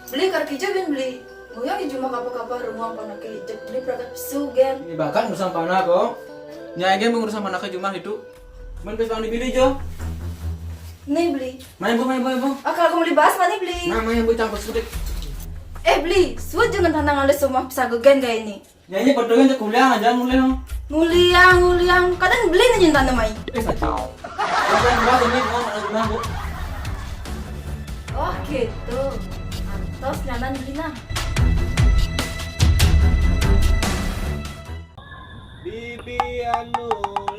Beli kar kijo bin beli. Ngoyak cuma kapal-kapal rumah panak kijo beli prakat pesu gen. Ini bahkan urusan panah kok. Nyai gen mengurusan panah ke cuma itu. Main pes dipilih jo. Nih beli. Main bu. Kalau kamu dibahas mana beli? Nah main bu campur sudik. Beli, suat jangan tanang ada semua pesago gen kayak ini. Nyai perdoan cek kuliah aja mulai dong. Nguliang, kadang beli nih tanah mai. Saja. Bukan buat ini mau mana guna bu. Oh gitu. Antos nyanan gina. Bibi anu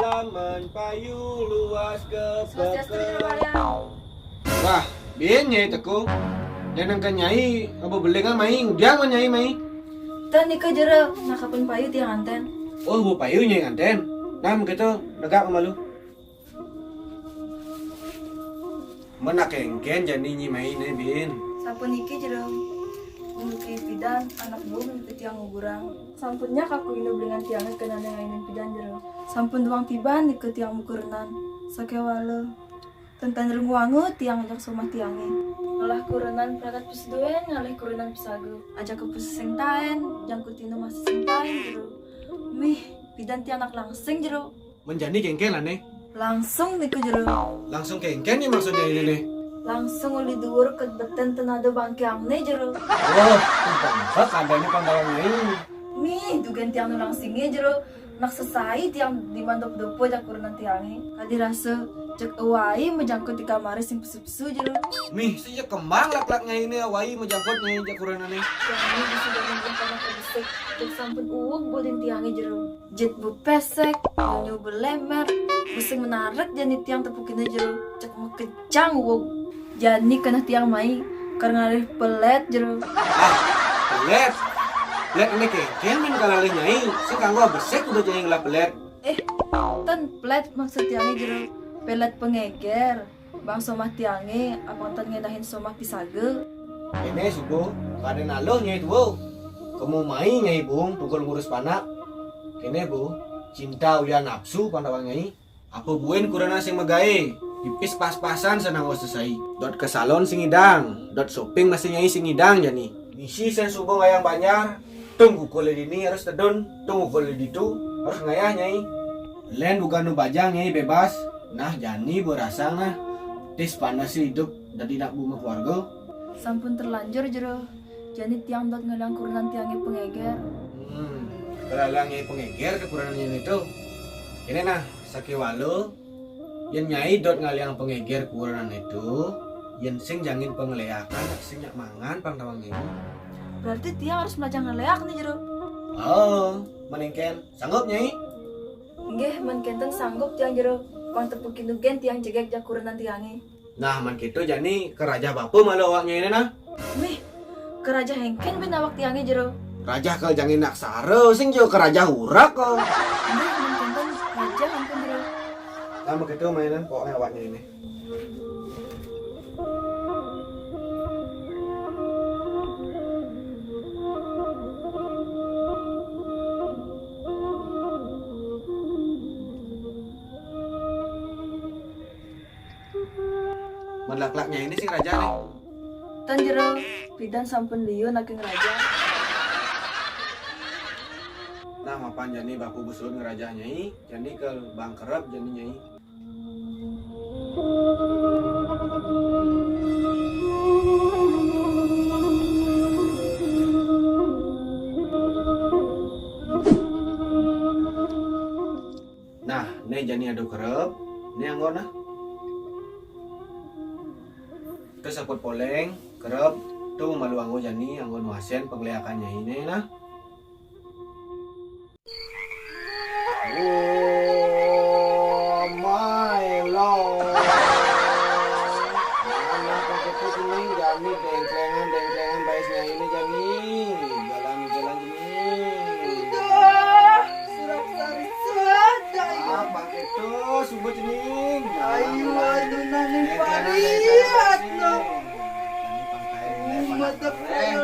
laman payu luas kebekelan. Wah, bin nyai teku. Jangan kan nyai, apa beli kan mai, udiang mah nyai mai. Dan nikah jero nakapun payu tiang anten. Oh, bu payu nyai nganten. Nam gitu, negak sama lu. Mana kengken jadi nyi mai nih bin. Sampun iki jero menuki pidan anak bung di tiang ngugurang. Sampunnya kaku inu dengan tiangnya kena nengainin pidan jero. Sampun duang tiban di ke tiang mukurenan. Sakewale. Tentang renguangu tiang ajak somah tiange. Ngalah kurenan prakat pesduen ngalih kurenan pesagu. Ajak ke pesing taen, jangkutino masih sing taen jero. Mih, pidan tiang anak langsing jero. Menjadi kengken lah nih. Langsung niku jero. Langsung kengken nih maksudnya ini nih. Langsung uli dhuwur ket beten tenado bangkeangne jero. Oh, bangsa kadangnya pandangan nyai. Mih, dugen tiang nu langsingnya jero. Nak sesai tiang di mandop-dopo jak kurenan tiange. Kadi rasa cek awai menjangkut di kamar sing pesu-pesu jero. Mih, sejak kembang lak-laknya ini awai menjangkut nyai jakuran aneh. Tiange bisa dengan karena kedesek. Cek sampun uwuk bodin tiange jero. Jet bu pesek, nyu belemer. Pusing menarik jani tiang tepukinnya jero. Cek mekejang uwuk. Jani kena tiang mai karena ngalih pelet jero. Pelet. Pelet ini kengken min kalalih nyai. Si kanggo besek udah jadi ngelap pelet. Tan pelet maksud tiange jero. Pelet pengeger. Bang somah tiange apang tan ngedahin somah pisage. Ini sih bu, kada nalo nyai tuh. Kamu mai nyai bung, tukul ngurus panak. Kene bu, cinta ulian nafsu pandawang nyai. Apa buin kurana sing megae. Ipis pas-pasan senang was selesai. Dot ke salon sing idang, dot shopping masih nyai sing idang jani. Misi sen subuh ngayang banyak. Tunggu kulit ini harus tedon, tunggu kulit itu harus ngayah nyai. Len bukan nu bajang nyai bebas. Nah jani berasang nah. Tis panas hidup dari nak buma keluarga. Sampun terlanjur jero. Jani tiang dot ngelang kurenan tiange pengeger. Kelalang nyai pengeger kekurangan nyai itu. Ini nah sakiwalo. Yen nyai dot ngaliang pengeger kekurangan itu. Yen sing jangin pengeleakan, sing nyak mangan pangtawang nyai. Berarti tiang harus belajar ngeleak nih jero. Oh, meningken sanggup nyai? Nggih, men kenten sanggup tiang jero. Pang tepukin dugen tiang jegek jak kurenan tiange. Nah, man kitu jani ke raja bapu malu awaknya ini nah. Mih, ke raja hengken ben awak tiange jero. Raja ke jangin naksara, sing jo ke raja hurak kok. Nggih, men kenten raja hampun jero. Nah, begitu mainan pokoknya awaknya ini. Menlak-laknya ini sing raja nih. Tan jero, pidan sampun liun aking raja. Nah, mapan jani baku busul ngeraja nyai, jani ke bangkerep jani nyai. Nah, ini jani adu kerep, ini anggon nah. Terus saput poleng, kerep, tuh malu anggo jani, anggon wasen penglihakannya ini nah. Oh my lord. Mana pakai kuning jani dengklengan baisnya ini jani. Jalan ini. Surat sarisa Apa itu subuh jening? ayu anu nani parihat no. Mata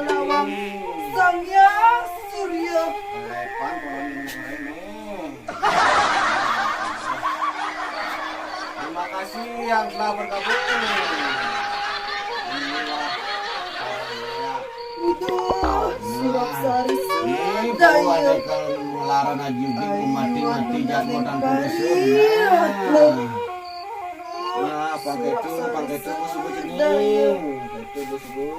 lawang sang yang surya. Lepan kolon ini. Terima kasih yang telah bergabung. Inilah Oh, ada kalau melarang aja uji mati-mati jangan dan perusuh. Nah, pakai itu musuh begini. Itu musuh.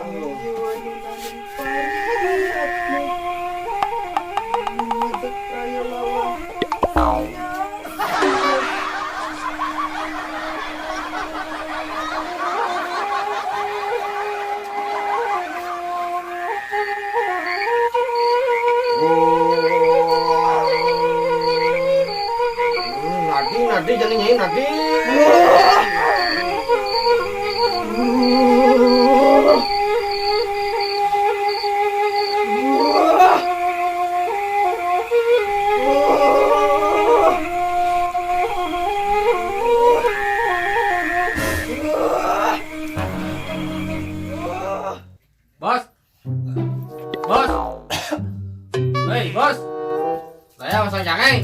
Nadi jangan nyanyi Nadi. Bos. Bos. Hei, bos. Saya pasang jangan.